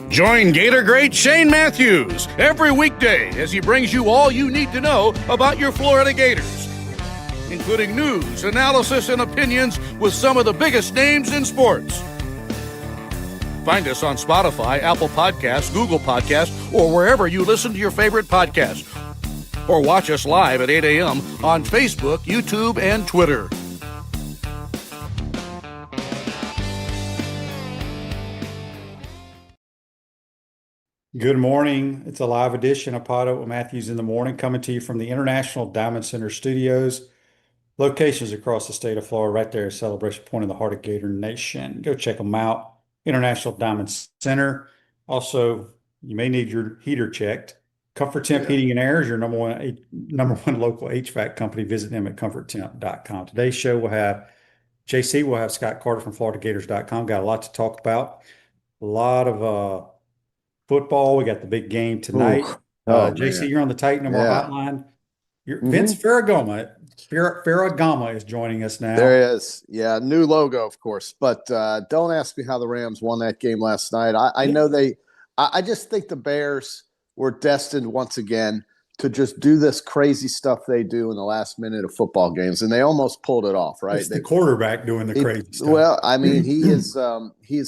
Join Gator great Shane Matthews every weekday as he brings you all you need to know about your Florida Gators, including news, analysis, and opinions with some of the biggest names in sports. Find us on Spotify, Apple Podcasts, Google Podcasts, or wherever you listen to your favorite podcast. Or watch us live at 8 a.m. on Facebook, YouTube, and Twitter. Good morning. It's a live edition of PodUp with Matthews in the Morning, coming to you from the International Diamond Center Studios. Locations across the state of Florida, right there at Celebration Point in the heart of Gator Nation. Go check them out. International Diamond Center. Also, you may need your heater checked. Comfort Temp Heating and Air is your number one local HVAC company. Visit them at comforttemp.com. Today's show will have JC. We'll have Scott Carter from FloridaGators.com. Got a lot to talk about. A lot of football. We got the big game tonight. JC, you're on the Titan number hotline. Vince Ferragamo is joining us now. There he is. Yeah, new logo, of course. But don't ask me how the Rams won that game last night. I know I just think the Bears were destined once again to just do this crazy stuff they do in the last minute of football games, and they almost pulled it off, right? It's the quarterback doing the crazy stuff. Well, I mean, he is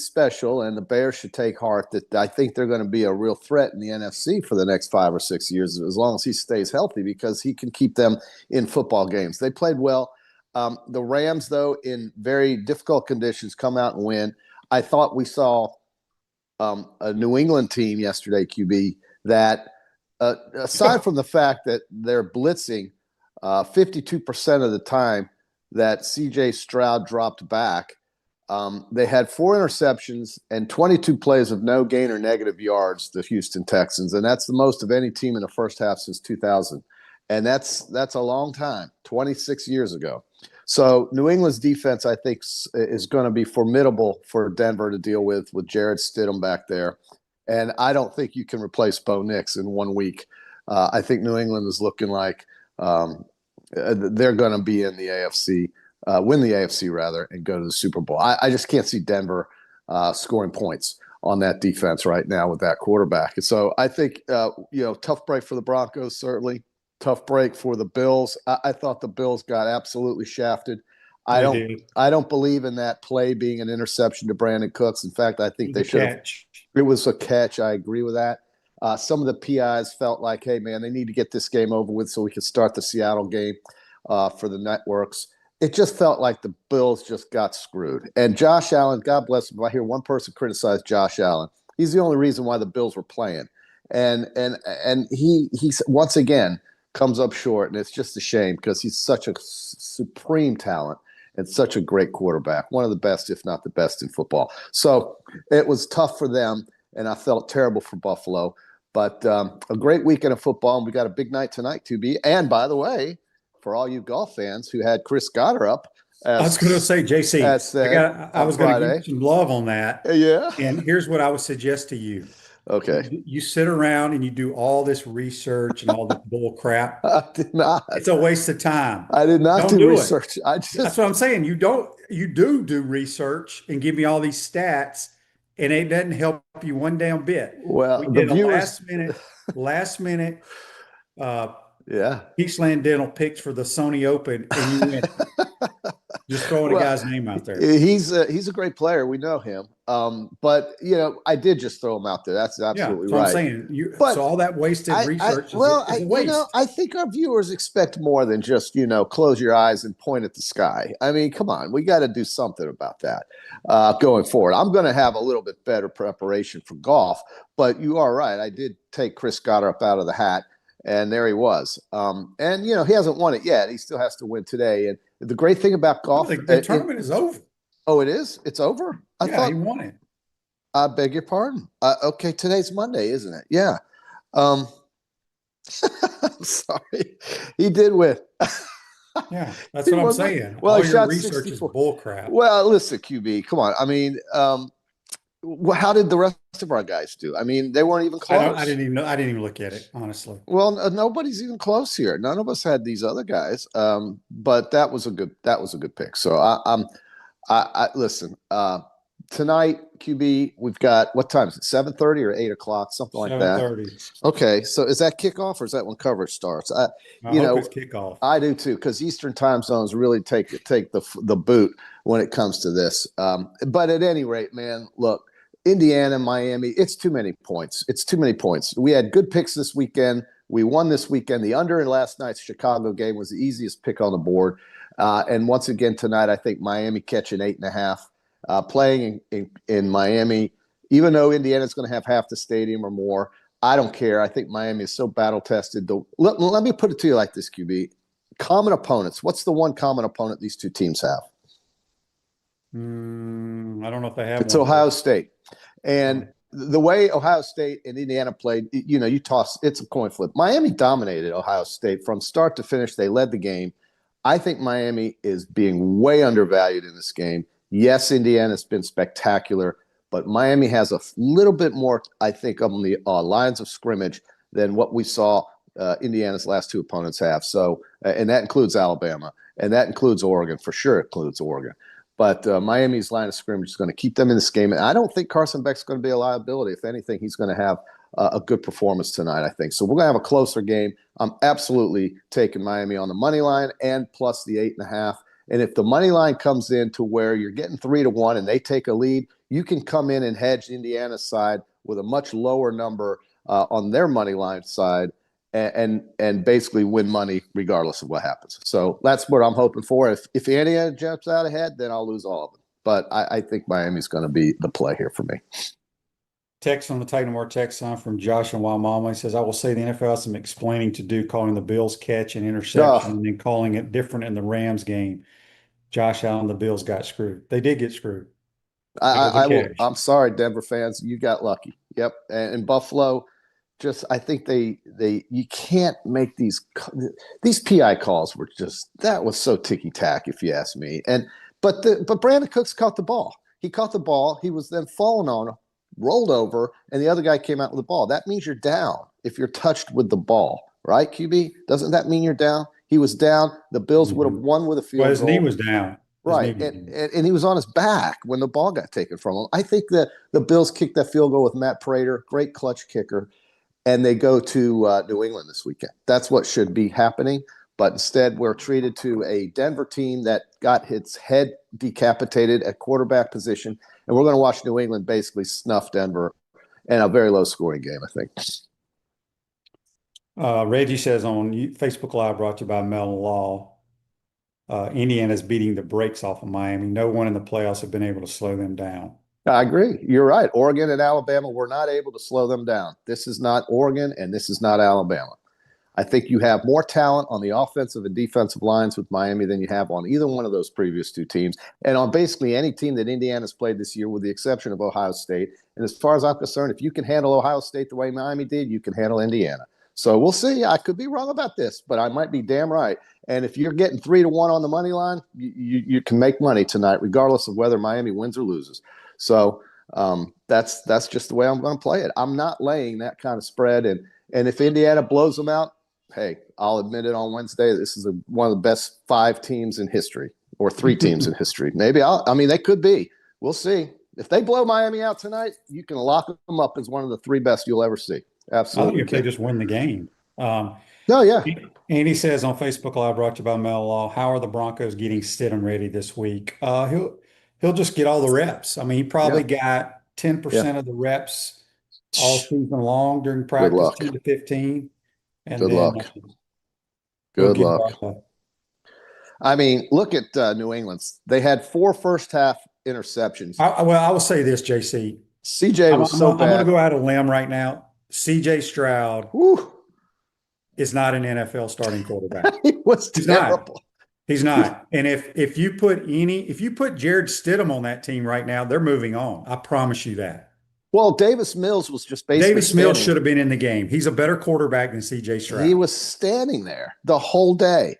special, and the Bears should take heart that I think they're going to be a real threat in the NFC for the next 5 or 6 years, as long as he stays healthy, because he can keep them in football games. They played well. The Rams, though, in very difficult conditions, come out and win. I thought we saw a New England team yesterday, QB, that aside from the fact that they're blitzing 52% of the time that C.J. Stroud dropped back, they had 4 interceptions and 22 plays of no gain or negative yards, the Houston Texans, and that's the most of any team in the first half since 2000. And that's a long time, 26 years ago. So New England's defense, I think, is going to be formidable for Denver to deal with Jared Stidham back there. And I don't think you can replace Bo Nix in 1 week. I think New England is looking like they're going to be in the AFC, win the AFC rather, and go to the Super Bowl. I just can't see Denver scoring points on that defense right now with that quarterback. And so I think, tough break for the Broncos, certainly. Tough break for the Bills. I thought the Bills got absolutely shafted. I don't believe in that play being an interception to Brandon Cooks. In fact, I think they should have. It was a catch. I agree with that. Some of the PIs felt like, hey, man, they need to get this game over with so we can start the Seattle game for the networks. It just felt like the Bills just got screwed. And Josh Allen, God bless him. If I hear one person criticize Josh Allen, he's the only reason why the Bills were playing. And he once again comes up short, and it's just a shame because he's such a supreme talent and such a great quarterback, one of the best, if not the best, in football. So it was tough for them, and I felt terrible for Buffalo. But a great weekend of football, and we got a big night tonight, 2B. And by the way, for all you golf fans who had Chris Gator up, I was going to say, JC, I was going to give you some love on that. Yeah. And here's what I would suggest to you. Okay. You sit around and you do all this research and all this bull crap. I did not. It's a waste of time. I did not do research. That's what I'm saying. You do research and give me all these stats, and it doesn't help you one damn bit. Well, we did a last minute Peachland Dental picks for the Sony Open, and you went just throwing a guy's name out there. He's a great player. We know him. But I did just throw him out there. That's absolutely right. I'm saying. So all that wasted research is a waste. I think our viewers expect more than just close your eyes and point at the sky. I mean, come on, we got to do something about that going forward. I'm going to have a little bit better preparation for golf, but you are right. I did take Chris Gator up out of the hat. And there he was. And he hasn't won it yet. He still has to win today. And the great thing about golf, the tournament is over. Oh, it is? It's over? I thought he won it. I beg your pardon. Okay, today's Monday, isn't it? Yeah. Sorry. He did win. Yeah, that's what I'm saying. Well, all your research is bull crap. Well, listen, QB, come on. I mean, how did the rest of our guys do? I mean, they weren't even close. I didn't even look at it, honestly. Well, nobody's even close here. None of us had these other guys. But that was a good pick. So I listen. tonight, QB, we've got, what time is it? 7:30 or 8:00, something like that. 7:30. Okay, so is that kickoff or is that when coverage starts? I hope it's kickoff. I do too, because Eastern time zones really take the boot when it comes to this. But at any rate, man, look, Indiana, Miami, it's too many points. It's too many points. We had good picks this weekend. We won this weekend. The under in last night's Chicago game was the easiest pick on the board. And once again tonight, I think Miami catching 8.5. Playing in Miami, even though Indiana's going to have half the stadium or more, I don't care. I think Miami is so battle tested. Let me put it to you like this, QB. Common opponents. What's the one common opponent these two teams have? I don't know if they have. It's Ohio State. And the way Ohio State and Indiana played, you toss, it's a coin flip. Miami dominated Ohio State from start to finish. They led the game. I think Miami is being way undervalued in this game. Yes, Indiana's been spectacular, but Miami has a little bit more, I think, on the lines of scrimmage than what we saw Indiana's last two opponents have. So, and that includes Alabama, and that includes Oregon. For sure it includes Oregon. But Miami's line of scrimmage is going to keep them in this game. And I don't think Carson Beck's going to be a liability. If anything, he's going to have a good performance tonight, I think. So we're going to have a closer game. I'm absolutely taking Miami on the money line and plus the 8.5. And if the money line comes in to where you're getting 3-1 and they take a lead, you can come in and hedge Indiana's side with a much lower number on their money line side and basically win money regardless of what happens. So that's what I'm hoping for. If Indiana jumps out ahead, then I'll lose all of them. But I think Miami's going to be the play here for me. Text on the Titan More text line from Josh and Wamama. He says, I will say the NFL has some explaining to do, calling the Bills catch and interception and then calling it different in the Rams game. Josh Allen, the Bills got screwed. They did get screwed. I'm sorry, Denver fans. You got lucky. Yep. And Buffalo, I think you can't make these PI calls were that was so ticky-tack, if you ask me. But Brandon Cooks caught the ball. He caught the ball. He was then fallen on, rolled over, and the other guy came out with the ball. That means you're down if you're touched with the ball, right, QB? Doesn't that mean you're down? He was down. The Bills would have won with a field goal. His knee was down. Right, and he was on his back when the ball got taken from him. I think that the Bills kicked that field goal with Matt Prater, great clutch kicker, and they go to New England this weekend. That's what should be happening, but instead we're treated to a Denver team that got its head decapitated at quarterback position, and we're going to watch New England basically snuff Denver in a very low-scoring game, I think. Reggie says on Facebook Live, brought to you by Mellon Law, Indiana's beating the brakes off of Miami. No one in the playoffs have been able to slow them down. I agree. You're right. Oregon and Alabama were not able to slow them down. This is not Oregon, and this is not Alabama. I think you have more talent on the offensive and defensive lines with Miami than you have on either one of those previous two teams, and on basically any team that Indiana's played this year, with the exception of Ohio State. And as far as I'm concerned, if you can handle Ohio State the way Miami did, you can handle Indiana. So we'll see. I could be wrong about this, but I might be damn right. And if you're getting 3-1 on the money line, you can make money tonight, regardless of whether Miami wins or loses. So that's just the way I'm going to play it. I'm not laying that kind of spread. And if Indiana blows them out, hey, I'll admit it on Wednesday. This is one of the best 5 teams in history, or 3 teams in history. Maybe they could be. We'll see. If they blow Miami out tonight, you can lock them up as one of the 3 best you'll ever see. Absolutely. I think if they just win the game. Yeah. Andy says on Facebook Live, brought to you by Mel Law, how are the Broncos getting Stidham ready this week? He'll just get all the reps. I mean, he probably got 10% of the reps all season long during practice, 10 to 15. And Good luck. Good luck. I mean, look at New England. They had 4 first-half interceptions. I will say this, JC. CJ was so bad. I'm going to go out on a limb right now. CJ Stroud is not an NFL starting quarterback. He was terrible. He's not. And if you put Jared Stidham on that team right now, they're moving on. I promise you that. Well, Davis Mills was just basically Davis Mills should have been in the game. He's a better quarterback than CJ Stroud. He was standing there the whole day.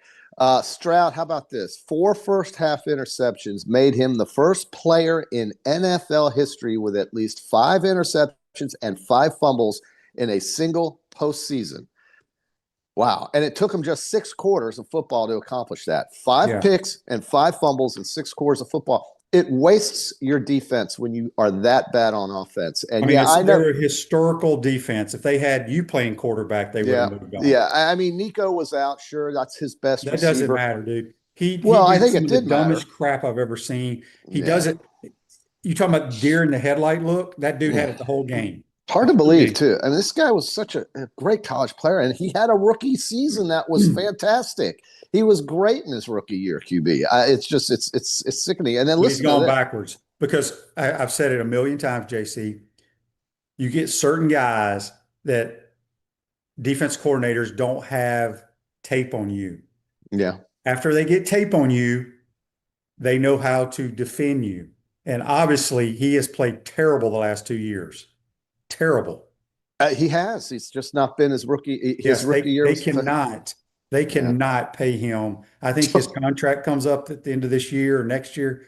Stroud, how about this? 4 first-half interceptions made him the first player in NFL history with at least 5 interceptions and 5 fumbles in a single postseason. Wow. And it took him just 6 quarters of football to accomplish that. 5 picks and 5 fumbles in 6 quarters of football. it wastes your defense when you are that bad on offense. And I mean, I know they're a historical defense. If they had you playing quarterback, they would have moved on. Yeah. I mean, Nico was out. Sure, that's his best That doesn't receiver. matter, dude. He Well, I did think some it of the did matter. dumbest crap I've ever seen. He Yeah. does it. You talking about deer in the headlight look? That dude had it the whole game. Hard to believe, too. I mean, this guy was such a great college player, and he had a rookie season that was fantastic. He was great in his rookie year, QB. It's sickening. And then He's gone backwards because I've said it a million times, JC. You get certain guys that defense coordinators don't have tape on you. Yeah. After they get tape on you, they know how to defend you. And obviously, he has played terrible the last 2 years. Terrible. He has. He's just not been his rookie. Yes, rookie year. They cannot pay him. I think his contract comes up at the end of this year or next year.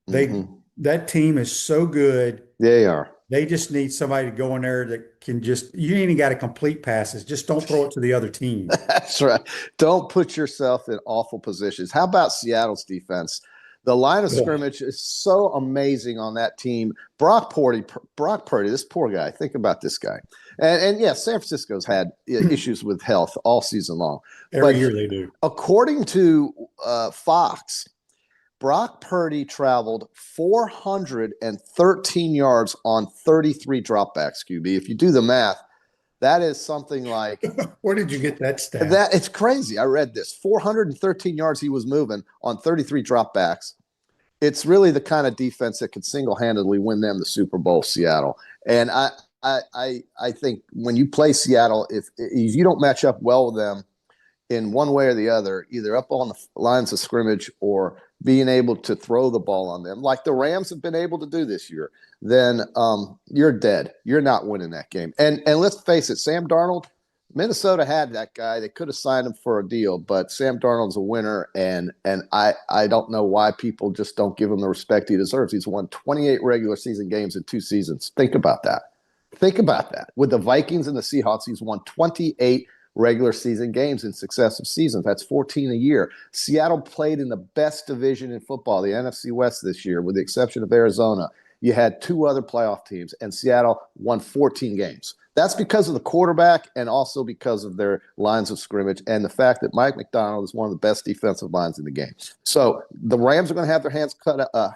That team is so good. They are. They just need somebody to go in there that can you ain't even got to complete passes. Just don't throw it to the other team. That's right. Don't put yourself in awful positions. How about Seattle's defense? The line of scrimmage is so amazing on that team. Brock Purdy, this poor guy. Think about this guy. And yeah, San Francisco's had issues with health all season long. Every year they do. According to Fox, Brock Purdy traveled 413 yards on 33 dropbacks, QB. If you do the math, that is something like Where did you get that stat? It's crazy. I read this. 413 yards he was moving on 33 dropbacks. It's really the kind of defense that could single-handedly win them the Super Bowl, Seattle. And I think when you play Seattle, if you don't match up well with them in one way or the other, either up on the lines of scrimmage or being able to throw the ball on them, like the Rams have been able to do this year, then you're dead. You're not winning that game. And let's face it, Sam Darnold, Minnesota had that guy. They could have signed him for a deal, but Sam Darnold's a winner, and I don't know why people just don't give him the respect he deserves. He's won 28 regular season games in 2 seasons. Think about that. Think about that. With the Vikings and the Seahawks, he's won 28 regular season games in successive seasons. That's 14 a year. Seattle played in the best division in football, the NFC West this year, with the exception of Arizona. You had 2 other playoff teams, and Seattle won 14 games. That's because of the quarterback and also because of their lines of scrimmage and the fact that Mike McDonald is one of the best defensive lines in the game. So the Rams are going to have their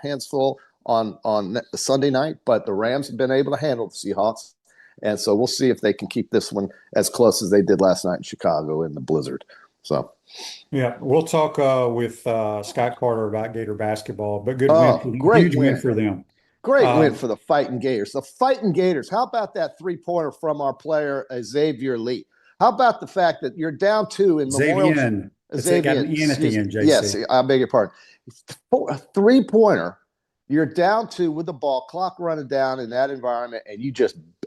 hands full on Sunday night, but the Rams have been able to handle the Seahawks. And so we'll see if they can keep this one as close as they did last night in Chicago in the blizzard. So, yeah, we'll talk with Scott Carter about Gator basketball, but good win. Huge win for them. Great win for the Fighting Gators. The Fighting Gators. How about that 3-pointer from our player, Xavier Lee? How about the fact that you're down 2 in Memorial? Xavier at the end, JC. Yes, I beg your pardon. A 3-pointer. You're down 2 with the ball, clock running down in that environment, and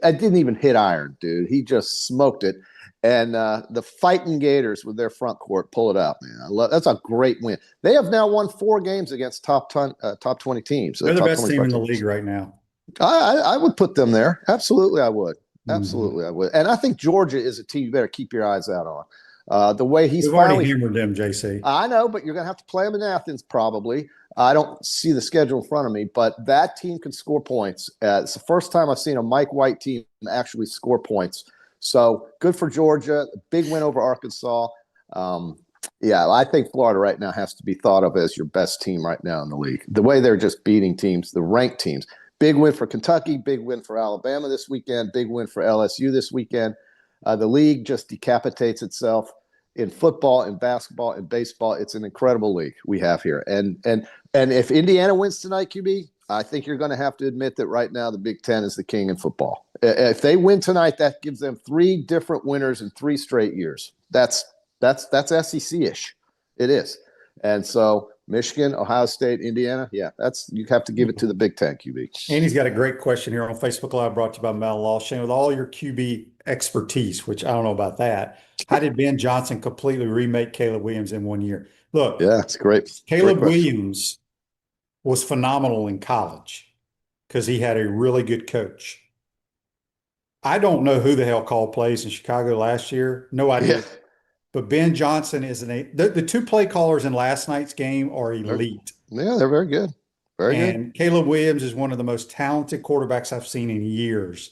I didn't even hit iron, dude. He just smoked it. And the Fighting Gators with their front court pull it out, man. That's a great win. They have now won 4 games against top 20 teams. They're the best team in the league right now. I would put them there. Absolutely, I would. Absolutely, I would. And I think Georgia is a team you better keep your eyes out on. The way he's already hammered them, JC. I know, but you're going to have to play them in Athens probably. I don't see the schedule in front of me, but that team can score points. It's the first time I've seen a Mike White team actually score points. So good for Georgia. Big win over Arkansas. Yeah, I think Florida right now has to be thought of as your best team right now in the league. The way they're just beating teams, the ranked teams. Big win for Kentucky, big win for Alabama this weekend, big win for LSU this weekend. The league just decapitates itself in football, in basketball, in baseball. It's an incredible league we have here. And if Indiana wins tonight, QB, I think you're going to have to admit that right now the Big Ten is the king in football. If they win tonight, that gives them 3 different winners in 3 straight years. That's SEC-ish. It is. And so Michigan, Ohio State, Indiana, you have to give it to the Big Ten, QB. And he's got a great question here on Facebook Live brought to you by Mel Law. Shane, with all your QB expertise, which I don't know about that, how did Ben Johnson completely remake Caleb Williams in 1 year? Look, yeah, it's great. Caleb Williams was phenomenal in college because he had a really good coach. I don't know who the hell called plays in Chicago last year. No idea. Yeah. But Ben Johnson is the 2 play callers in last night's game are elite. They're very good. Very good. And Caleb Williams is one of the most talented quarterbacks I've seen in years.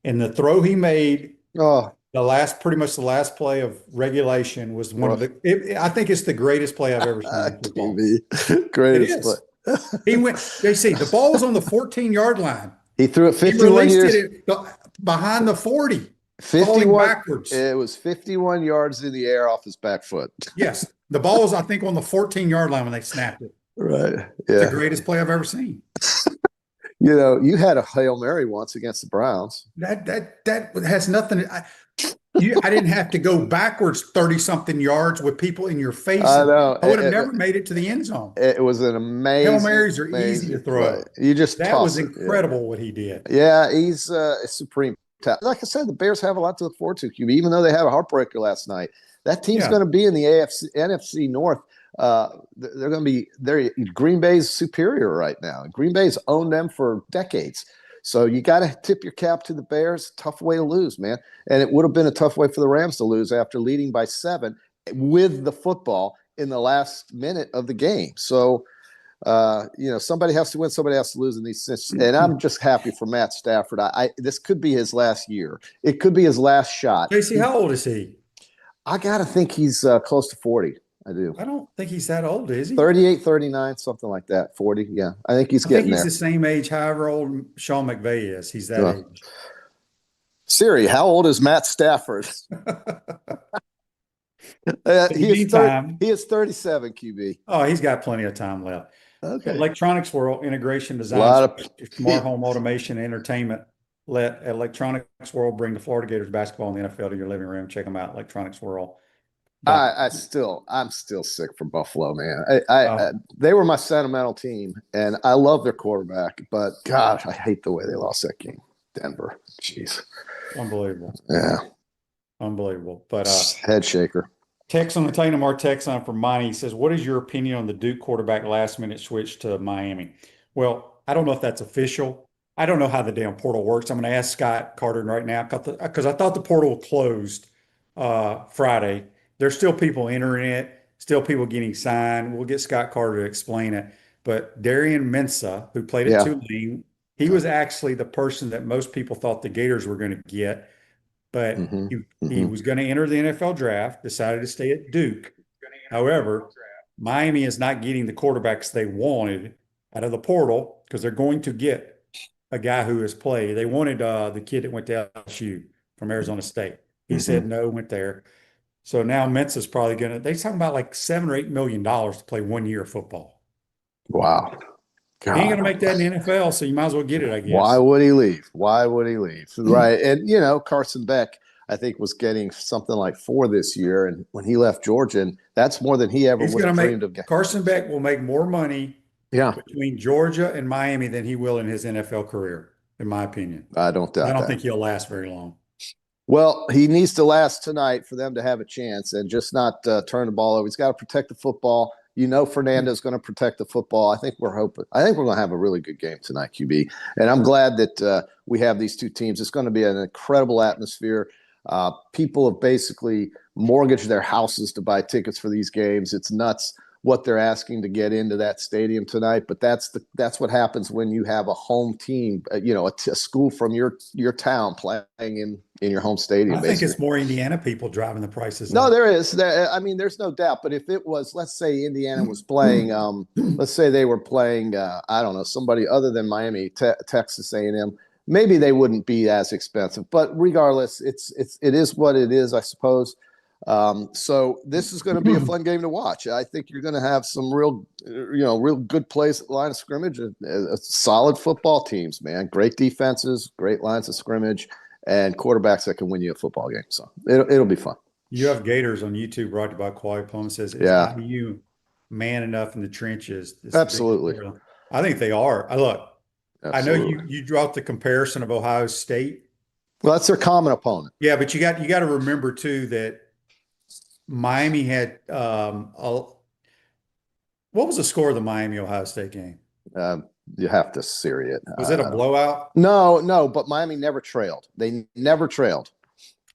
And the throw he made Oh, pretty much the last play of regulation was one of I think it's the greatest play I've ever seen in football. QB. It Greatest is. play. He went, JC, the ball was on the 14-yard line. He threw it 51 He released years. it behind the 40, 51 falling backwards. It was 51 yards in the air off his back foot. Yes. The ball was, I think, on the 14-yard line when they snapped it. Right. Yeah. It's the greatest play I've ever seen. You know, you had a Hail Mary once against the Browns. That has nothing. I didn't have to go backwards 30-something yards with people in your face. I know. I would have never made it to the end zone. It was an amazing. Hail Marys are easy to throw. Right. You just that was incredible what he did. Yeah, he's a supreme talent. Like I said, the Bears have a lot to look forward to, QB. Even though they had a heartbreaker last night, that team's going to be in the NFC North. They're going to be Green Bay's superior right now. Green Bay's owned them for decades. So you got to tip your cap to the Bears. Tough way to lose, man. And it would have been a tough way for the Rams to lose after leading by 7 with the football in the last minute of the game. So, somebody has to win, somebody has to lose in these situations. And I'm just happy for Matt Stafford. This could be his last year. It could be his last shot. JC, how old is he? I got to think he's close to 40. I do. I don't think he's that old, is he? 38, 39, something like that. 40. Yeah. I think he's getting there. He's the same age, however old Sean McVay is. He's that age. Siri, how old is Matt Stafford? He is 37, QB. Oh, he's got plenty of time left. Okay. Electronics World, integration design, smart home automation, entertainment. Let Electronics World bring the Florida Gators basketball in the NFL to your living room. Check them out, Electronics World. I'm still sick for Buffalo, man. They were my sentimental team, and I love their quarterback, but God, I hate the way they lost that game. Denver, jeez, unbelievable. Yeah, unbelievable. But head shaker. Text on the Tatum text on from Monty. He says, "What is your opinion on the Duke quarterback last-minute switch to Miami?" Well, I don't know if that's official. I don't know how the damn portal works. I'm going to ask Scott Carter right now because I thought the portal closed Friday. There's still people entering it, still people getting signed. We'll get Scott Carter to explain it. But Darian Mensah, who played at Tulane, he was actually the person that most people thought the Gators were going to get. But he was going to enter the NFL draft, decided to stay at Duke. However, Miami is not getting the quarterbacks they wanted out of the portal because they're going to get a guy who has played. They wanted the kid that went to LSU from Arizona State. He said no, went there. So now Mensah's probably they're talking about like $7 or $8 million to play 1 year of football. Wow. God. He ain't going to make that in the NFL, so you might as well get it, I guess. Why would he leave? Right. And, Carson Beck, I think, was getting something like 4 this year. And when he left Georgia, and that's more than he ever would have dreamed of getting. Carson Beck will make more money between Georgia and Miami than he will in his NFL career, in my opinion. I don't doubt that. I don't think he'll last very long. Well, he needs to last tonight for them to have a chance and just not turn the ball over. He's got to protect the football. Fernando's going to protect the football. I think we're going to have a really good game tonight, QB. And I'm glad that we have these two teams. It's going to be an incredible atmosphere. People have basically mortgaged their houses to buy tickets for these games. It's nuts what they're asking to get into that stadium tonight. But that's what happens when you have a home team, a school from your town playing in your home stadium. I think it's more Indiana people driving the prices. No, there is. There's no doubt. But if it was, let's say Indiana was playing, let's say they were playing, I don't know, somebody other than Miami, Texas A&M, maybe they wouldn't be as expensive. But regardless, it is what it is, I suppose. So this is going to be a fun game to watch. I think you're going to have some real good plays at the line of scrimmage. Solid football teams, man. Great defenses, great lines of scrimmage, and quarterbacks that can win you a football game. So it'll be fun. You have Gators on YouTube brought to you by Quality Plum. Says, "Are you man enough in the trenches?" Absolutely. I think they are. Look, Absolutely. I know you dropped the comparison of Ohio State. Well, that's their common opponent. Yeah, but you got to remember too that Miami had what was the score of the Miami-Ohio State game? You have to Siri it. Was it a blowout? No, but Miami never trailed. They never trailed.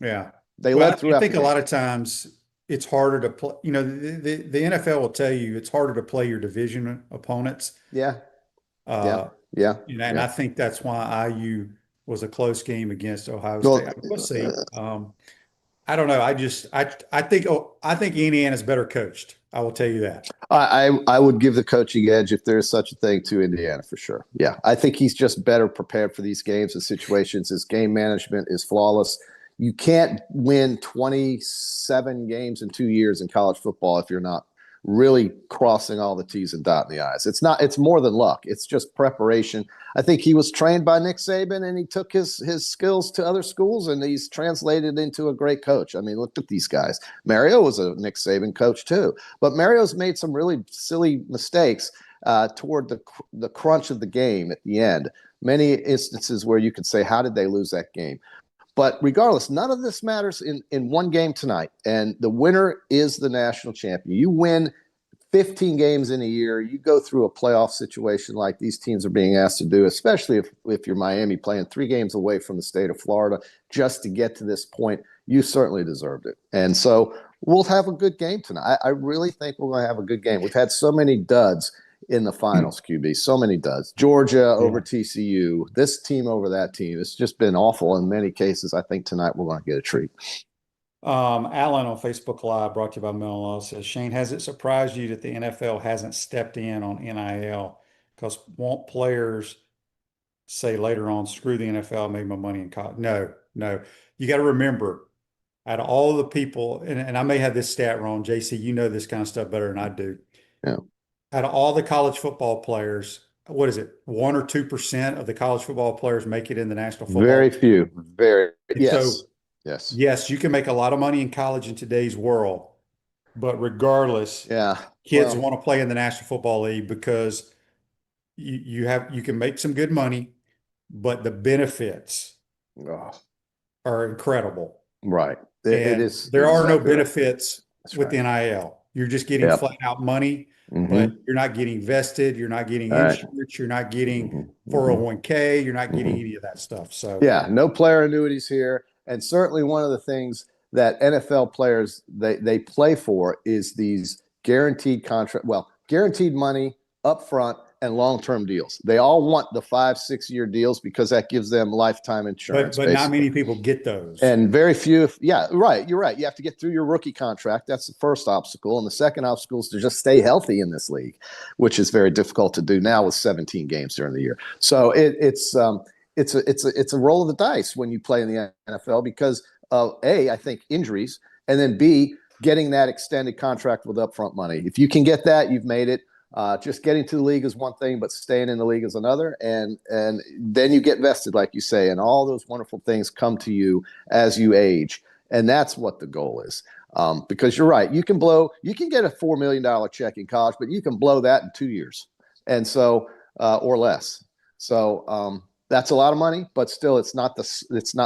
Yeah. They led through. I think a lot of times it's harder to play. The NFL will tell you it's harder to play your division opponents. Yeah. Yeah. Yeah. And I think that's why IU was a close game against Ohio Well, State. I mean, we'll see. I don't know. I think Indiana's better coached. I will tell you that. I would give the coaching edge if there's such a thing to Indiana for sure. Yeah, I think he's just better prepared for these games and situations. His game management is flawless. You can't win 27 games in 2 years in college football if you're not really crossing all the T's and dotting the I's. It's more than luck. It's just preparation. I think he was trained by Nick Saban, and he took his skills to other schools, and he's translated into a great coach. I mean, look at these guys. Mario was a Nick Saban coach too, but Mario's made some really silly mistakes toward the crunch of the game at the end. Many instances where you could say, how did they lose that game? But regardless, none of this matters in one game tonight. And the winner is the national champion. You win 15 games in a year, you go through a playoff situation like these teams are being asked to do, especially if you're Miami playing 3 games away from the state of Florida just to get to this point, you certainly deserved it. And so we'll have a good game tonight. I really think we're going to have a good game. We've had so many duds in the finals, QB, so many duds. Georgia over TCU, this team over that team. It's just been awful in many cases. I think tonight we're going to get a treat. Alan on Facebook Live, brought to you by Mellon Law, says, Shane, has it surprised you that the NFL hasn't stepped in on NIL? Because won't players say later on, screw the NFL, I made my money in college? No. You got to remember, out of all the people, and I may have this stat wrong, JC, you know this kind of stuff better than I do. Yeah. Out of all the college football players, what is it? 1 or 2% of the college football players make it in the national football. Very few. Yes. So, yes, you can make a lot of money in college in today's world, but regardless, kids want to play in the National Football League because you can make some good money, but the benefits are incredible. Right. It is. There are no benefits with NIL. You're just getting flat out money. But you're not getting vested, you're not getting insurance, you're not getting 401k, you're not getting any of that stuff. So no player annuities here. And certainly one of the things that NFL players they play for is these guaranteed guaranteed money up front and long-term deals. They all want the 5-6 year deals because that gives them lifetime insurance. But not many people get those. And very few, you're right. You have to get through your rookie contract. That's the first obstacle. And the second obstacle is to just stay healthy in this league, which is very difficult to do now with 17 games during the year. So it's a roll of the dice when you play in the NFL because of A, I think injuries, and then B, getting that extended contract with upfront money. If you can get that, you've made it. Just getting to the league is one thing, but staying in the league is another. And then you get vested, like you say, and all those wonderful things come to you as you age. And that's what the goal is. Because you're right. You can get a $4 million check in college, but you can blow that in 2 years. And so, or less. So, that's a lot of money, but still it's not the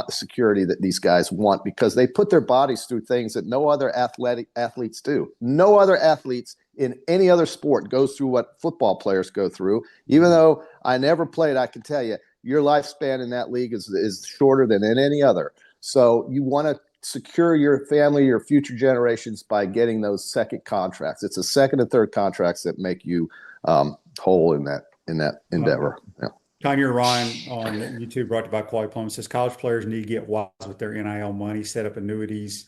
security that these guys want because they put their bodies through things that no other athletes do. No other athletes in any other sport goes through what football players go through. Even though I never played, I can tell you your lifespan in that league is shorter than in any other. So you want to secure your family, your future generations by getting those second contracts. It's the second and third contracts that make you whole in that endeavor. Yeah. Tanya Ryan on YouTube, brought to you by Quality Plumbing, says college players need to get wise with their NIL money, set up annuities,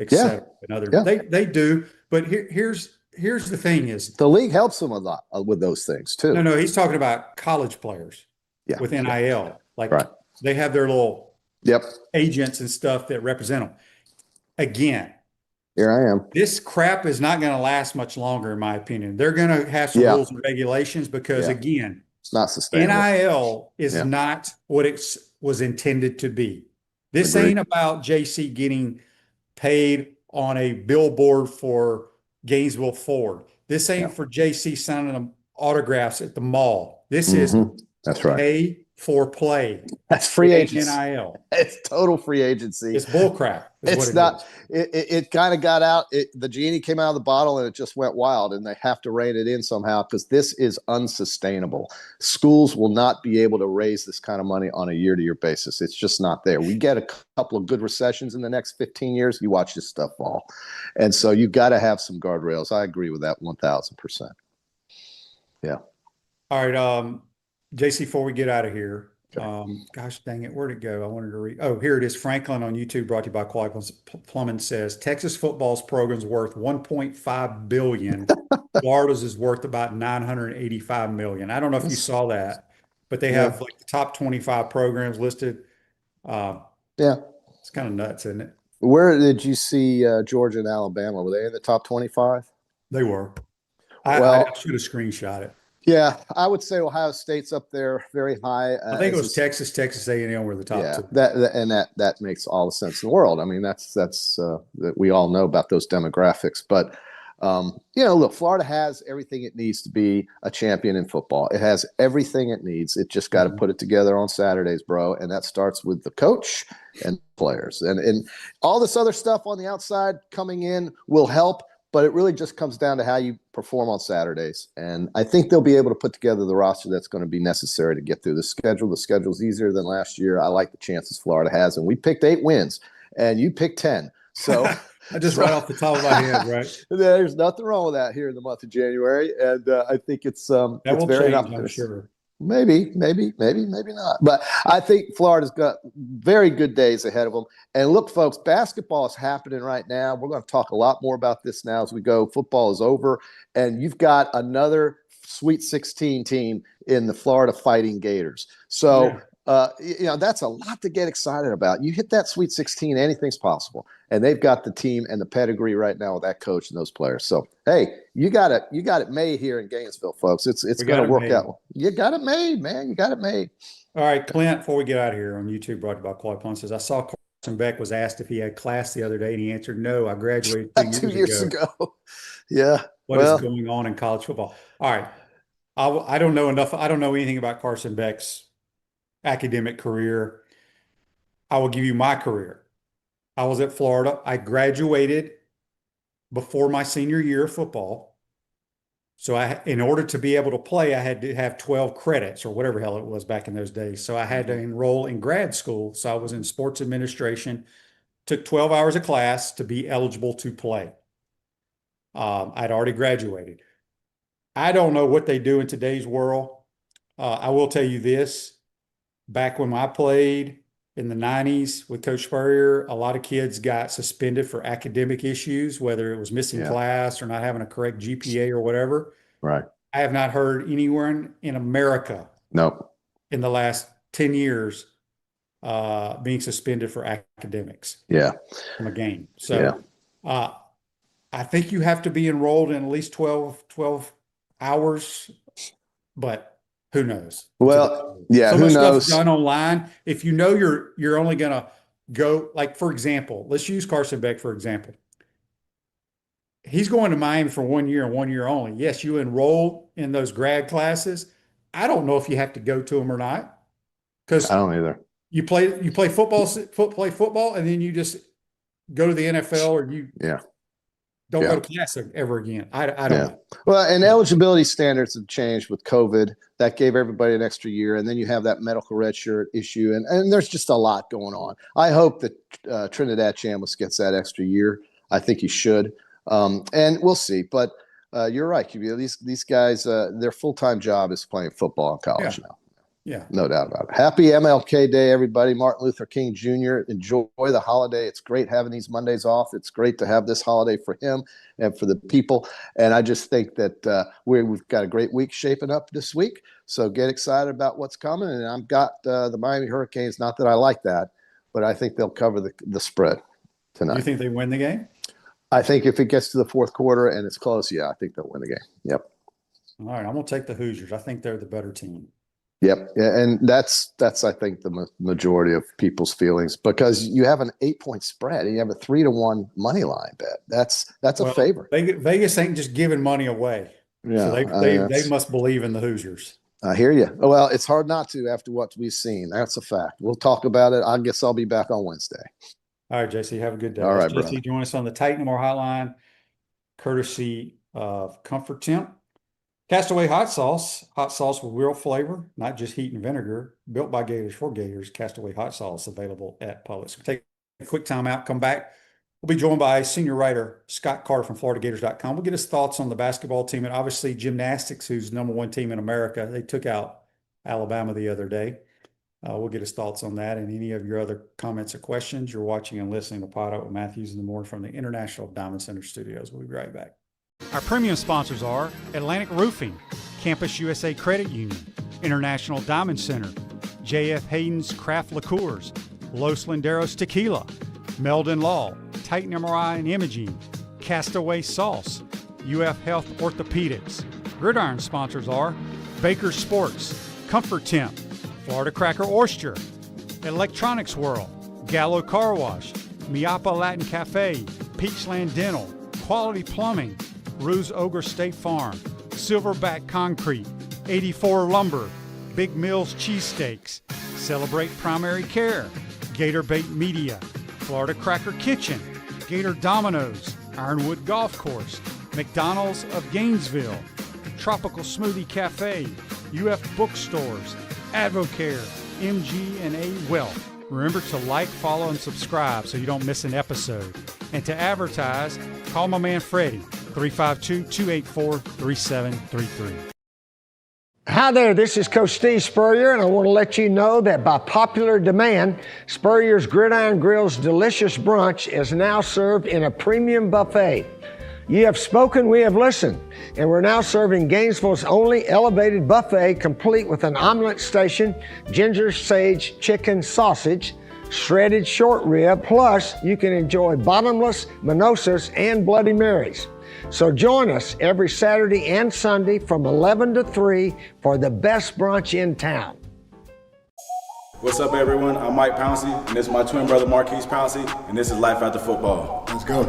etc. And other they do, but here's the thing: is the league helps them a lot with those things too. No, he's talking about college players with NIL, they have their little agents and stuff that represent them. Again, here I am. This crap is not going to last much longer, in my opinion. They're going to have some rules and regulations because again. It's not sustainable. NIL is not what it was intended to be. This ain't about JC getting paid on a billboard for Gainesville Ford. This ain't for JC signing them autographs at the mall. This is pay for play. That's free agency. NIL. It's total free agency. It's bullcrap. It's not. It kind of got out. The genie came out of the bottle and it just went wild. And they have to rein it in somehow because this is unsustainable. Schools will not be able to raise this kind of money on a year-to-year basis. It's just not there. We get a couple of good recessions in the next 15 years. You watch this stuff fall, and so you got to have some guardrails. I agree with that 1,000%. Yeah. All right. JC, before we get out of here, Okay. gosh dang it, where'd it go? I wanted to read. Oh, here it is. Franklin on YouTube, brought to you by Quality Plumbing, says Texas football's program's worth 1.5 billion. Florida's is worth about 985 million. I don't know if you That's- saw that, but they yeah, have like the top 25 programs listed. Uh, yeah. it's kind of nuts, isn't it? Where did you see Georgia and Alabama? Were they in the top 25? They were. I Well, should have screenshot it. yeah, I would say Ohio State's up there very high. I think it As was Texas, Texas A&M were the top Yeah, two. that makes all the sense in the world. I mean, that's that we all know about those demographics. But look, Florida has everything it needs to be a champion in football. It has everything it needs. It just got to put it together on Saturdays, bro. And that starts with the coach and players, and all this other stuff on the outside coming in will help. But it really just comes down to how you perform on Saturdays. And I think they'll be able to put together the roster that's going to be necessary to get through the schedule. The schedule's easier than last year. I like the chances Florida has. And we picked 8 wins, and you picked 10. So I just right off the top of my head, right? There's nothing wrong with that here in the month of January. And I think it's That it's will very change, I'm optimistic. sure. Maybe not. But I think Florida's got very good days ahead of them. And look, folks, basketball is happening right now. We're going to talk a lot more about this now as we go. Football is over, and you've got another Sweet 16 team in the Florida Fighting Gators. So, that's a lot to get excited about. You hit that Sweet 16, anything's possible. And they've got the team and the pedigree right now with that coach and those players. So, hey, you got it made here in Gainesville, folks. It's going to work out. You got it made, man. You got it made. All right, Clint, before we get out of here on YouTube, brought to you by Quality Plumbing, says, I saw Carson Beck was asked if he had class the other day, and he answered, no, I graduated 2 years ago. Yeah. What is going on in college football? All right. I don't know enough. I don't know anything about Carson Beck's academic career. I will give you my career. I was at Florida. I graduated before my senior year of football. So in order to be able to play, I had to have 12 credits or whatever hell it was back in those days. So I had to enroll in grad school. So I was in sports administration, took 12 hours of class to be eligible to play. I'd already graduated. I don't know what they do in today's world. I will tell you this. Back when I played in the 90s with Coach Spurrier, a lot of kids got suspended for academic issues, whether it was missing class or not having a correct GPA or whatever. Right. I have not heard anyone in America in the last 10 years being suspended for academics from a game. So I think you have to be enrolled in at least 12 hours, but who knows? Well, so who much knows? Stuff's done online. If you know you're only going to go, like, for example, let's use Carson Beck, for example. He's going to Miami for 1 year and 1 year only. Yes, you enroll in those grad classes. I don't know if you have to go to them or not. Because I don't either. You play football, and then you just go to the NFL, or you don't go to class ever again. I don't know. Well, and eligibility standards have changed with COVID. That gave everybody an extra year. And then you have that medical red shirt issue. And there's just a lot going on. I hope that Trinidad Chambliss gets that extra year. I think he should. And we'll see. But you're right, QB. These guys, their full-time job is playing football in college now. Yeah. No doubt about it. Happy MLK Day, everybody. Martin Luther King Jr. Enjoy the holiday. It's great having these Mondays off. It's great to have this holiday for him and for the people. And I just think that we've got a great week shaping up this week. So get excited about what's coming. And I've got the Miami Hurricanes. Not that I like that, but I think they'll cover the spread tonight. You think they win the game? I think if it gets to the fourth quarter and it's close, I think they'll win the game. Yep. All right. I'm going to take the Hoosiers. I think they're the better team. Yep. And that's I think the majority of people's feelings, because you have an 8-point spread and you have a 3-1 money line bet. That's a favor. Vegas ain't just giving money away. Yeah. So they must believe in the Hoosiers. I hear you. Well, it's hard not to after what we've seen. That's a fact. We'll talk about it. I guess I'll be back on Wednesday. All right, JC, have a good day. All right, JC, join us on the Titan More Hotline, courtesy of Comfort Temp. Castaway hot sauce with real flavor, not just heat and vinegar. Built by Gators for Gators. Castaway hot sauce available at Publix. We'll take a quick time out, come back. We'll be joined by senior writer Scott Carter from FloridaGators.com. We'll get his thoughts on the basketball team and obviously gymnastics, who's #1 team in America. They took out Alabama the other day. We'll get his thoughts on that and any of your other comments or questions. You're watching and listening to PodUp with Matthews in the morning from the International Diamond Center Studios. We'll be right back. Our premium sponsors are Atlantic Roofing, Campus USA Credit Union, International Diamond Center, J.F. Hayden's Craft Liqueurs, Los Linderos Tequila, Meldon Law, Titan MRI and Imaging, Castaway Sauce, UF Health Orthopedics. Gridiron sponsors are Baker Sports, Comfort Temp, Florida Cracker Oyster, Electronics World, Gallo Car Wash, Miapa Latin Cafe, Peachland Dental, Quality Plumbing, Ruse Ogre State Farm, Silverback Concrete, 84 Lumber, Big Mills Cheesesteaks, Celebrate Primary Care, Gator Bait Media, Florida Cracker Kitchen, Gator Dominoes, Ironwood Golf Course, McDonald's of Gainesville, Tropical Smoothie Cafe, UF Bookstores, Advocare, MG&A Wealth. Remember to like, follow, and subscribe so you don't miss an episode. And to advertise, call my man Freddie, 352-284-3733. Hi there, this is Coach Steve Spurrier, and I want to let you know that by popular demand, Spurrier's Gridiron Grill's delicious brunch is now served in a premium buffet. You have spoken, we have listened, and we're now serving Gainesville's only elevated buffet complete with an omelet station, ginger sage chicken sausage, shredded short rib, plus you can enjoy bottomless mimosas and Bloody Marys. So join us every Saturday and Sunday from 11 to 3 for the best brunch in town. What's up, everyone? I'm Mike Pouncey, and this is my twin brother Marquise Pouncey, and this is Life After Football. Let's go.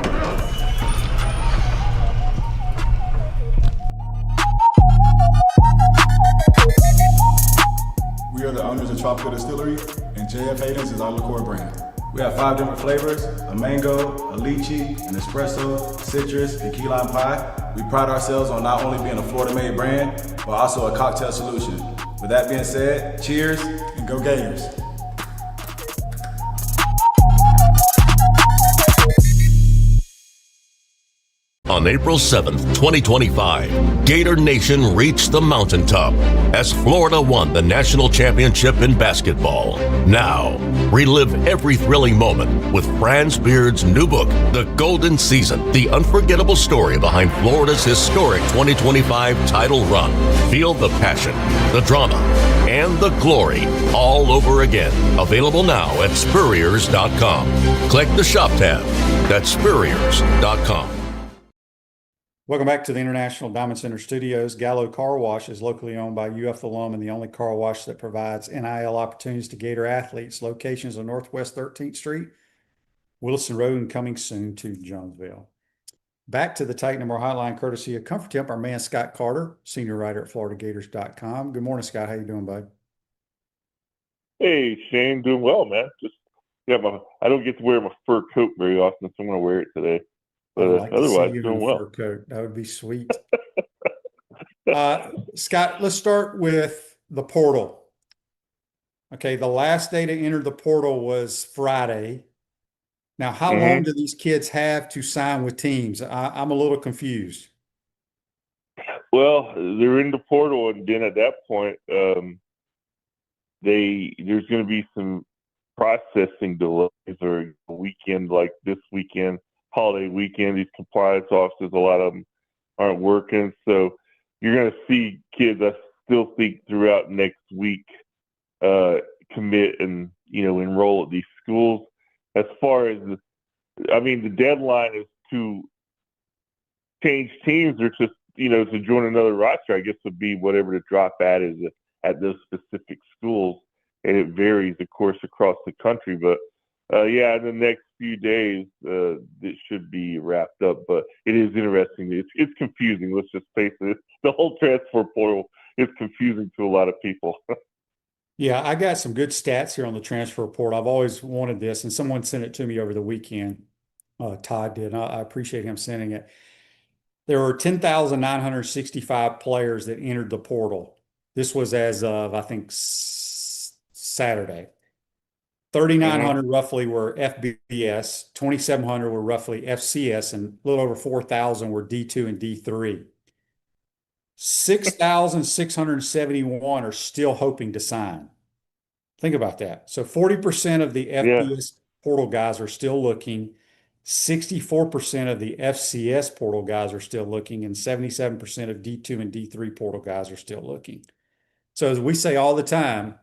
We are the owners of Tropical Distillery, and J.F. Hayden's is our liqueur brand. We have 5 different flavors: a mango, a lychee, an espresso, citrus, and key lime pie. We pride ourselves on not only being a Florida-made brand, but also a cocktail solution. With that being said, cheers and go Gators. On April 7th, 2025, Gator Nation reached the mountaintop as Florida won the national championship in basketball. Now, relive every thrilling moment with Franz Beard's new book, The Golden Season, the unforgettable story behind Florida's historic 2025 title run. Feel the passion, the drama, and the glory all over again. Available now at Spurriers.com. Click the shop tab. That's Spurriers.com. Welcome back to the International Diamond Center Studios. Gallo Car Wash is locally owned by UF alum and the only car wash that provides NIL opportunities to Gator athletes. Locations on Northwest 13th Street, Wilson Road, and coming soon to Jonesville. Back to the Titan MR Hotline, courtesy of Comfort Temp, our man Scott Carter, senior writer at FloridaGators.com. Good morning, Scott. How you doing, bud? Hey, Shane, doing well, man. I don't get to wear my fur coat very often, so I'm going to wear it today. But otherwise, doing well. Fur coat. That would be sweet. Scott, let's start with the portal. Okay, the last day to enter the portal was Friday. Now, how long do these kids have to sign with teams? I'm a little confused. Well, they're in the portal, and then at that point, there's going to be some processing delays or a weekend like this weekend. Holiday weekend, these compliance officers, a lot of them aren't working. So you're going to see kids, I still think, throughout next week commit and, enroll at these schools. As far as, the deadline is to change teams or just, to join another roster, I guess would be whatever the drop at is at those specific schools. And it varies, of course, across the country. But in the next few days, it should be wrapped up. But it is interesting. It's confusing. Let's just face it. The whole transfer portal is confusing to a lot of people. Yeah, I got some good stats here on the transfer portal. I've always wanted this, and someone sent it to me over the weekend. Todd did. I appreciate him sending it. There were 10,965 players that entered the portal. This was as of, I think, Saturday. 3,900 roughly were FBS, 2,700 were roughly FCS, and a little over 4,000 were D2 and D3. 6,671 are still hoping to sign. Think about that. So 40% of the Yeah. FBS portal guys are still looking. 64% of the FCS portal guys are still looking, and 77% of D2 and D3 portal guys are still looking. So as we say all the time,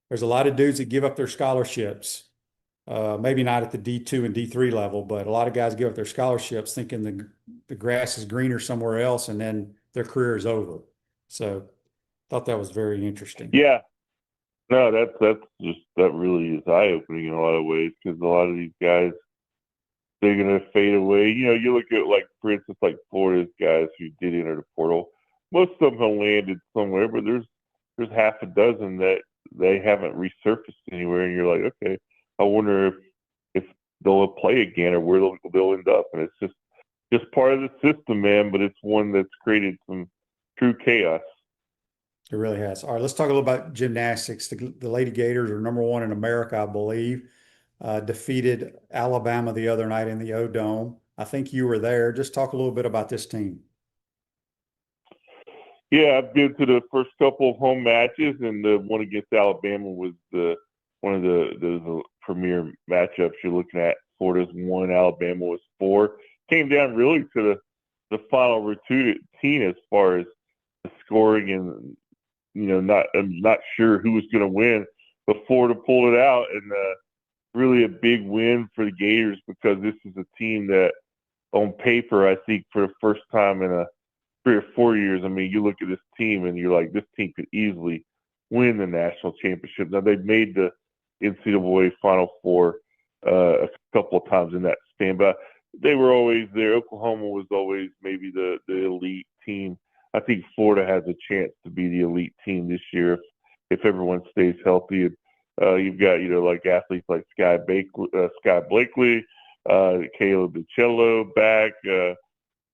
there's a lot of dudes that give up their scholarships. Maybe not at the D2 and D3 level, but a lot of guys give up their scholarships thinking the grass is greener somewhere else, and then their career is over. So thought that was very interesting. Yeah. No, that really is eye opening in a lot of ways, because a lot of these guys, they're gonna fade away. You look at, like, for instance, like Florida's guys who did enter the portal. Most of them have landed somewhere, but there's half a dozen that they haven't resurfaced anywhere, and you're like, okay, I wonder if they'll play again or where they'll end up. And it's just part of the system, man. But it's one that's created some true chaos. It really has. All right, let's talk a little about gymnastics. The Lady Gators are #1 in America, I believe. Defeated Alabama the other night in the O-Dome. I think you were there. Just talk a little bit about this team. Yeah, I've been to the first couple of home matches, and the one against Alabama was one of the premier matchups you're looking at. Florida's 1, Alabama was 4. Came down really to the final routine as far as the scoring, and I'm not sure who was going to win, but Florida pulled it out, and really a big win for the Gators, because this is a team that, on paper, I think for the first time in 3 or 4 years, I mean, you look at this team and you're like, this team could easily win the national championship. Now, they've made the NCAA Final Four a couple of times in that span, but they were always there. Oklahoma was always maybe the elite team. I think Florida has a chance to be the elite team this year if everyone stays healthy. And you've got, like athletes like Sky Blakely, Kayla DiCello back. Then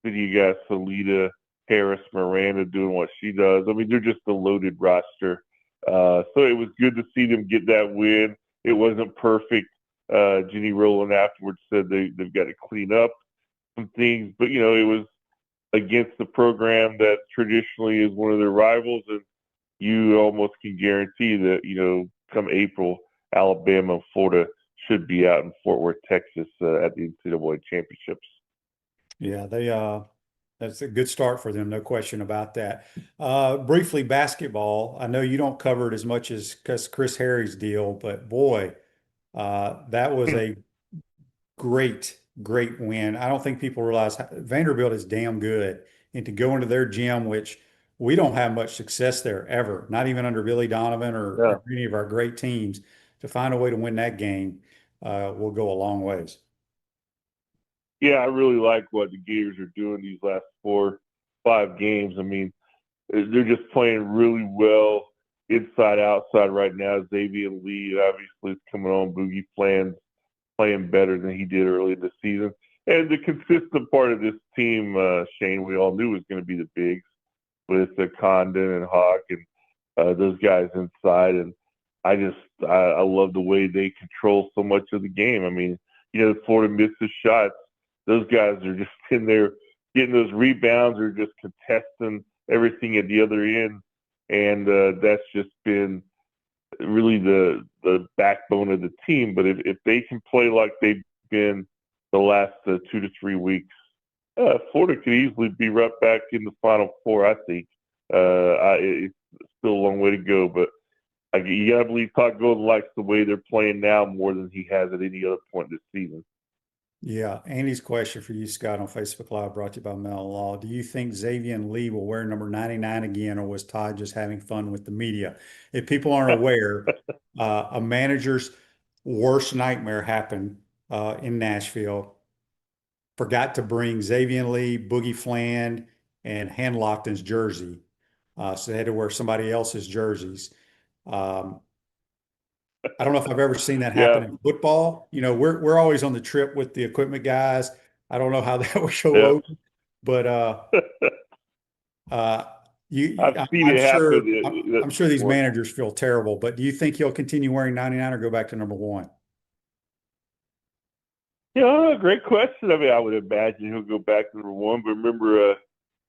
you got Salida Harris Miranda doing what she does. I mean, they're just a loaded roster. So it was good to see them get that win. It wasn't perfect. Jenny Rowland afterwards said they've got to clean up some things, but it was against the program that traditionally is one of their rivals, and you almost can guarantee that come April, Alabama and Florida should be out in Fort Worth, Texas, at the NCAA championships. Yeah, that's a good start for them, no question about that. Briefly, basketball. I know you don't cover it as much as Chris Harry's deal, but boy, that was a great win. I don't think people realize Vanderbilt is damn good, and to go into their gym, which we don't have much success there ever, not even under Billy Donovan or any of our great teams, to find a way to win that game will go a long ways. Yeah, I really like what the Gators are doing these last 4-5 games. I mean, they're just playing really well inside, outside right now. Xavier Lee obviously is coming on. Boogie Flan's playing better than he did early in the season. And the consistent part of this team, Shane, we all knew was going to be the bigs with Condon and Hawk and those guys inside. And I love the way they control so much of the game. I mean, Florida misses shots. Those guys are just in there getting those rebounds or just contesting everything at the other end. And that's just been really the backbone of the team. But if they can play like they've been the last 2 to 3 weeks, Florida could easily be right back in the Final Four, I think. It's still a long way to go, but you got to believe Todd Golden likes the way they're playing now more than he has at any other point this season. Yeah, Andy's question for you, Scott, on Facebook Live, brought to you by Mel Law. Do you think Xavier Lee will wear number 99 again, or was Todd just having fun with the media? If people aren't aware, a manager's worst nightmare happened in Nashville. Forgot to bring Xavier Lee, Boogie Flan, and Handlockton's jersey. So they had to wear somebody else's jerseys. I don't know if I've ever seen that happen in football. We're always on the trip with the equipment guys. I don't know how that would show over, but I'm sure these managers feel terrible. But do you think he'll continue wearing 99 or go back to number 1? Yeah, great question. I mean, I would imagine he'll go back to number 1. But remember,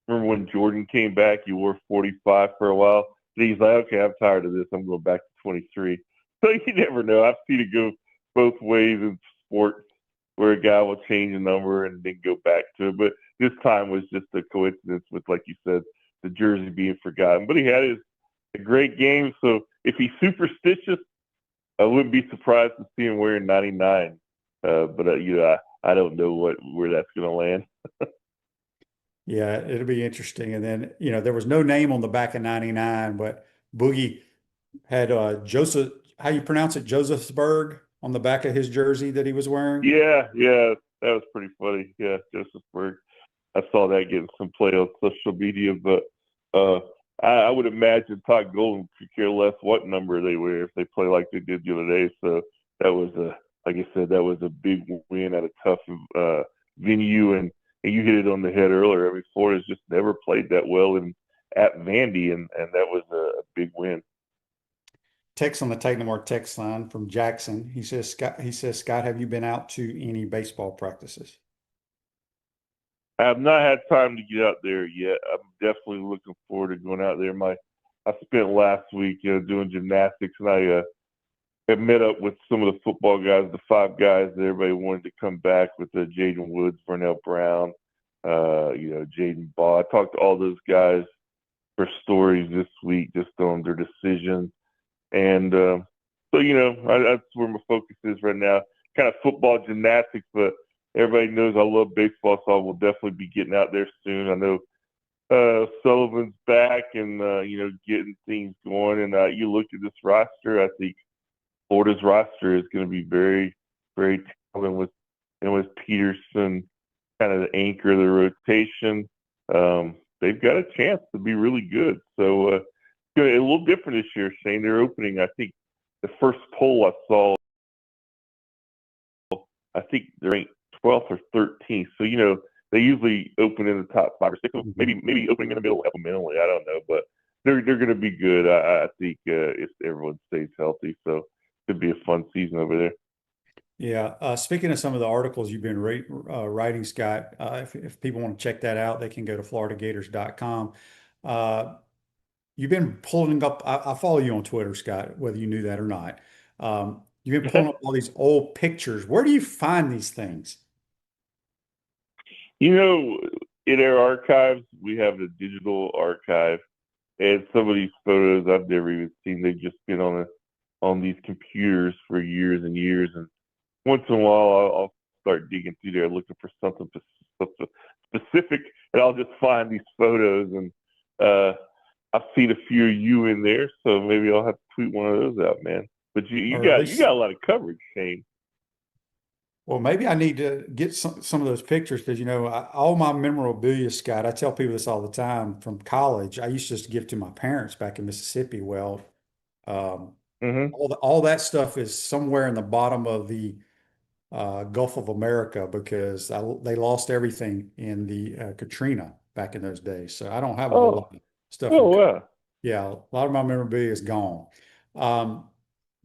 remember when Jordan came back, he wore 45 for a while. And he's like, okay, I'm tired of this. I'm going back to 23. So you never know. I've seen it go both ways in sports, where a guy will change a number and then go back to it. But this time was just a coincidence with, like you said, the jersey being forgotten. But he had a great game. So if he's superstitious, I wouldn't be surprised to see him wearing 99. But I don't know where that's going to land. Yeah, it'll be interesting. And then, there was no name on the back of 99, but Boogie had Joseph, how you pronounce it, Josephsburg on the back of his jersey that he was wearing. Yeah, that was pretty funny. Yeah, Josephsburg. I saw that getting some play on social media, but I would imagine Todd Golden could care less what number they wear if they play like they did the other day. So that was like I said, that was a big win at a tough venue, and you hit it on the head earlier. I mean, Florida's just never played that well at Vandy, and that was a big win. Text on the Take No More text line from Jackson. He says, Scott, have you been out to any baseball practices? I have not had time to get out there yet. I'm definitely looking forward to going out there. I spent last week, doing gymnastics, and I had met up with some of the football guys, the 5 guys that everybody wanted to come back with, Jaden Woods, Vernell Brown, Jaden Ball. I talked to all those guys for stories this week, just on their decisions. And so, that's where my focus is right now. Kind of football, gymnastics, but everybody knows I love baseball, so I will definitely be getting out there soon. I know Sullivan's back and, getting things going. And you look at this roster, I think Florida's roster is going to be very, very talented with Peterson kind of the anchor of the rotation. They've got a chance to be really good. So it's a little different this year, Shane. They're opening, I think, the first poll I saw, I think they're ranked 12th or 13th. So, they usually open in the top 5 or 6. Maybe opening in the middle mentally. I don't know. But they're going to be good. I think if everyone stays healthy. So it could be a fun season over there. Yeah. Speaking of some of the articles you've been writing, Scott, if people want to check that out, they can go to floridagators.com. You've been pulling up, I follow you on Twitter, Scott, whether you knew that or not. You've been pulling up all these old pictures. Where do you find these things? In our archives, we have the digital archive, and some of these photos I've never even seen. They've just been on these computers for years and years. And once in a while, I'll start digging through there looking for something specific, and I'll just find these photos. And I've seen a few of you in there, so maybe I'll have to tweet one of those out, man. But you got a lot of coverage, Shane. Well, maybe I need to get some of those pictures because, all my memorabilia, Scott, I tell people this all the time from college. I used to just give to my parents back in Mississippi. Well, all that stuff is somewhere in the bottom of the Gulf of America because they lost everything in the Katrina back in those days. So I don't have a whole lot of stuff. Yeah, a lot of my memorabilia is gone.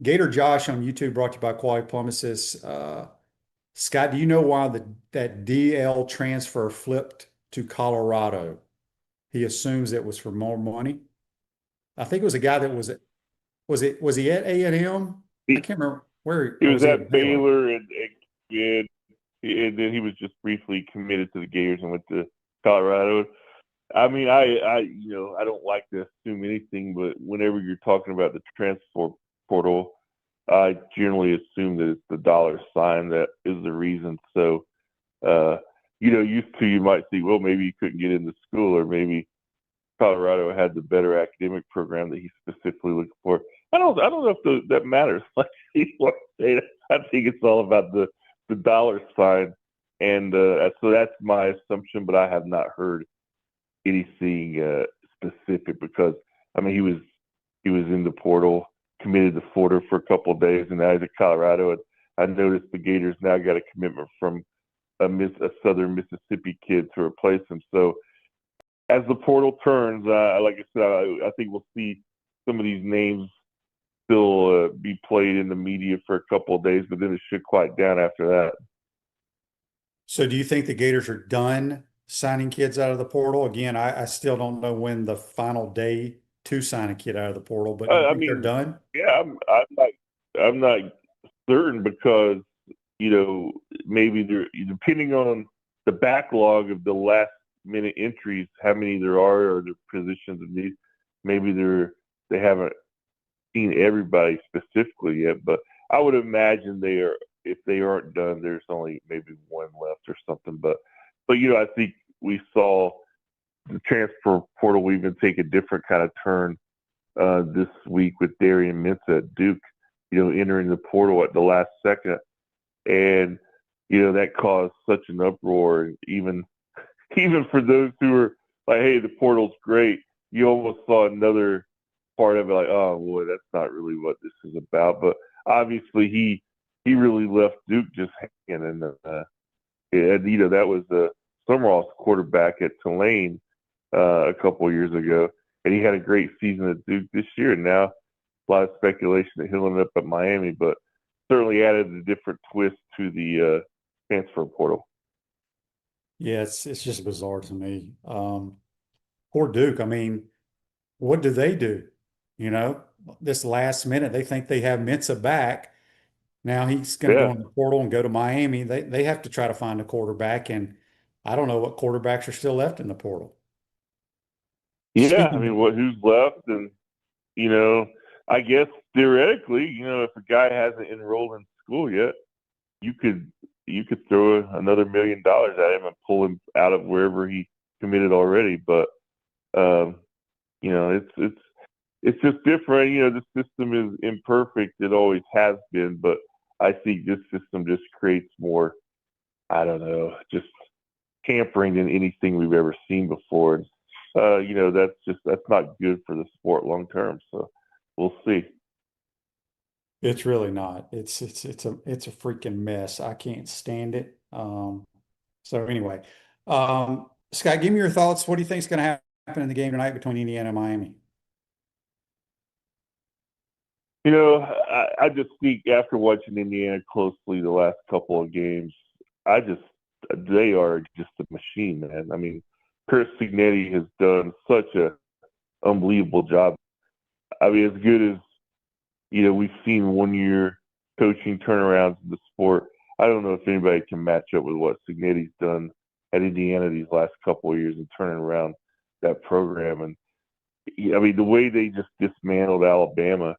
Gator Josh on YouTube, brought to you by Quality Plumbing, says, Scott, do you know why that DL transfer flipped to Colorado? He assumes it was for more money. I think it was a guy that was he at A&M? I can't remember where he was at Baylor and then he was just briefly committed to the Gators and went to Colorado. I mean, I don't like to assume anything, but whenever you're talking about the transfer portal, I generally assume that it's the dollar sign that is the reason. So, used to you might see, well, maybe he couldn't get into school, or maybe Colorado had the better academic program that he's specifically looking for. I don't know if that matters. I think it's all about the dollar sign, and so that's my assumption. But I have not heard anything specific because he was in the portal, committed to Florida for a couple of days, and now he's at Colorado. And I noticed the Gators now got a commitment from a Southern Mississippi kid to replace him. So as the portal turns, like I said, I think we'll see some of these names still be played in the media for a couple of days, but then it should quiet down after that. So do you think the Gators are done signing kids out of the portal. Again, I still don't know when the final day to sign a kid out of the portal, but you I think they're mean, done? yeah, I'm not certain because maybe they're depending on the backlog of the last minute entries, how many there are, or the positions of need. Maybe they haven't seen everybody specifically yet, but I would imagine they are. If they aren't done, there's only maybe one left or something. But I think we saw the transfer portal even take a different kind of turn this week with Darian Mensah at Duke. Entering the portal at the last second, and that caused such an uproar. Even for those who were like, "Hey, the portal's great," you almost saw another part of it, like, "Oh boy, that's not really what this is about." But obviously, he really left Duke just hanging, and that was Summerall's quarterback at Tulane a couple of years ago, and he had a great season at Duke this year. And now a lot of speculation that he'll end up at Miami, but certainly added a different twist to the transfer portal. Yeah, it's just bizarre to me. Poor Duke. I mean, what do they do? This last minute, they think they have Mensah back. Now he's going to go Yeah, in the portal and go to Miami. They have to try to find a quarterback, and I don't know what quarterbacks are still left in the portal. yeah. I mean, Speaking who's left? And I guess theoretically, if a guy hasn't enrolled in school yet, you could throw another $1 million at him and pull him out of wherever he committed already. But it's just different. The system is imperfect. It always has been, but I think this system just creates more, I don't know, just tampering than anything we've ever seen before. That's not good for the sport long term. So we'll see. It's really not. It's a freaking mess. I can't stand it. So anyway, Scott, give me your thoughts. What do you think is going to happen in the game tonight between Indiana and Miami? I just think after watching Indiana closely the last couple of games, they are just a machine, man. I mean, Kurt Signetti has done such a unbelievable job. I mean, as good as we've seen 1 year coaching turnarounds in the sport. I don't know if anybody can match up with what Signetti's done at Indiana these last couple of years and turning around that program. And I mean, the way they just dismantled Alabama.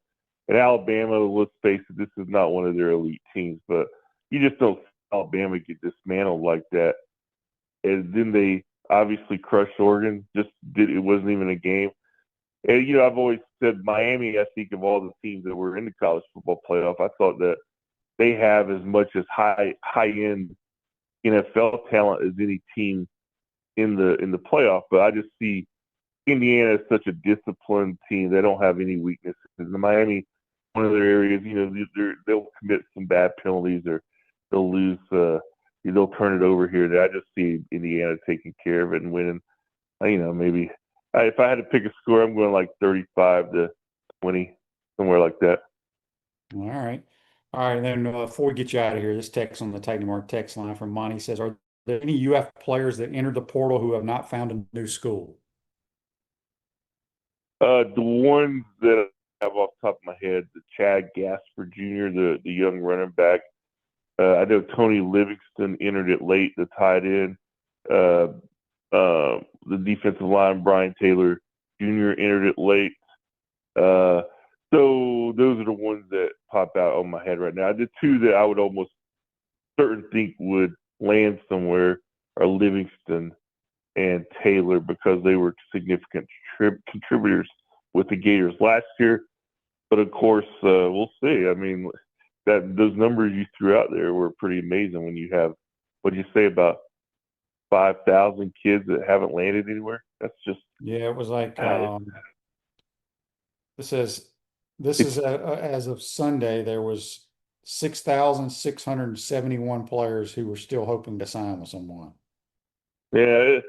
And Alabama, let's face it, this is not one of their elite teams, but you just don't see Alabama get dismantled like that. And then they obviously crushed Oregon. It wasn't even a game. And I've always said Miami, I think of all the teams that were in the college football playoff, I thought that they have as much as high end NFL talent as any team in the playoff. But I just see Indiana is such a disciplined team. They don't have any weaknesses. In Miami, one of their areas, they'll commit some bad penalties or they'll lose. They'll turn it over here. I just see Indiana taking care of it and winning. Maybe if I had to pick a score, I'm going like 35-20, somewhere like that. All right. All right. And then before we get you out of here, this text on the Titan Mark text line from Monty says, are there any UF players that entered the portal who have not found a new school? The ones that I have off the top of my head, the Chad Gasper Jr., the young running back. I know Tony Livingston entered it late, the tight end. The defensive line, Brian Taylor Jr. entered it late. So those are the ones that pop out on my head right now. The two that I would almost certain think would land somewhere are Livingston and Taylor because they were significant contributors with the Gators last year. But of course, we'll see. I mean, those numbers you threw out there were pretty amazing when you have, what did you say, about 5,000 kids that haven't landed anywhere? That's just it was like this is as of Sunday, there was 6,671 players who were still hoping to sign with someone. Yeah,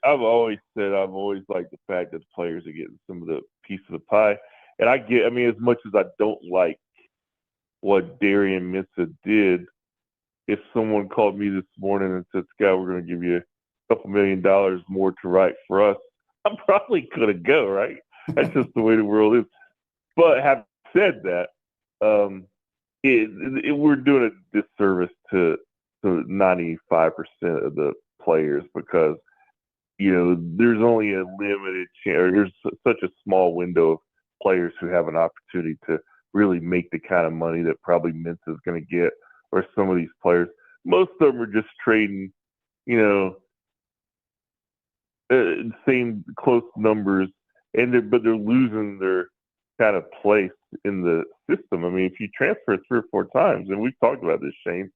I've always liked the fact that the players are getting some of the piece of the pie. And as much as I don't like what Darian Mensah did, if someone called me this morning and said, Scott, we're going to give you couple $1 million more to write for us, I'm probably gonna go, right? That's just the way the world is. But having said that, we're doing a disservice to 95% of the players because there's only a limited chance, or there's such a small window of players who have an opportunity to really make the kind of money that probably Mintz is going to get, or some of these players. Most of them are just trading, same close numbers, but they're losing their kind of place in the system. I mean, if you transfer 3 or 4 times, and we've talked about this, Shane,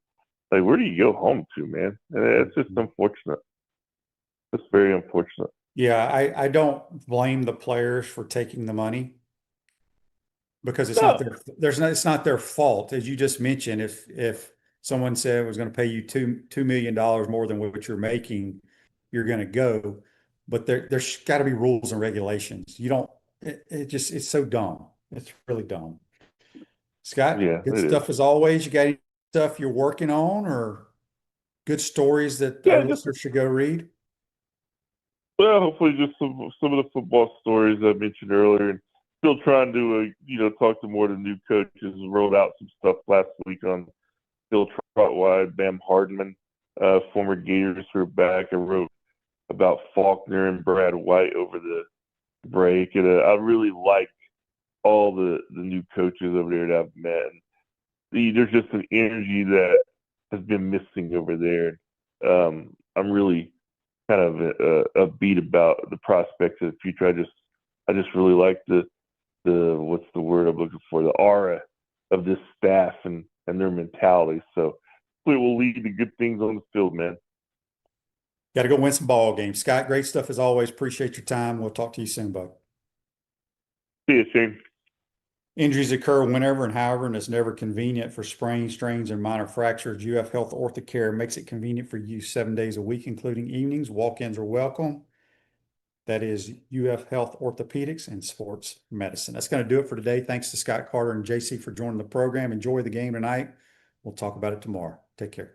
like, where do you go home to, man? And it's just unfortunate. It's very unfortunate. Yeah, I don't blame the players for taking the money because it's not their fault. As you just mentioned, if someone said it was going to pay you $2 million more than what you're making, you're going to go. But there's got to be rules and regulations. It's so dumb. It's really dumb. Scott, good stuff as always. You got any stuff you're working on or good stories that our listeners should go read? Well, hopefully just some of the football stories I mentioned earlier, and still trying to talk to more of the new coaches. Rolled out some stuff last week on Bill Trotwide, Bam Hardman, former Gators who are back. I wrote about Faulkner and Brad White over the break, and I really like all the new coaches over there that I've met. And there's just an energy that has been missing over there. I'm really kind of upbeat about the prospects of the future. I just really like the what's the word I'm looking for, the aura of this staff and their mentality. So hopefully it will lead to good things on the field, man. Got to go win some ball games. Scott, great stuff as always. Appreciate your time. We'll talk to you soon, bud. See you, Shane. Injuries occur whenever and however, and it's never convenient for sprains, strains, and minor fractures. UF Health OrthoCare makes it convenient for you 7 days a week, including evenings. Walk-ins are welcome. That is UF Health Orthopedics and Sports Medicine. That's going to do it for today. Thanks to Scott Carter and JC for joining the program. Enjoy the game tonight. We'll talk about it tomorrow. Take care.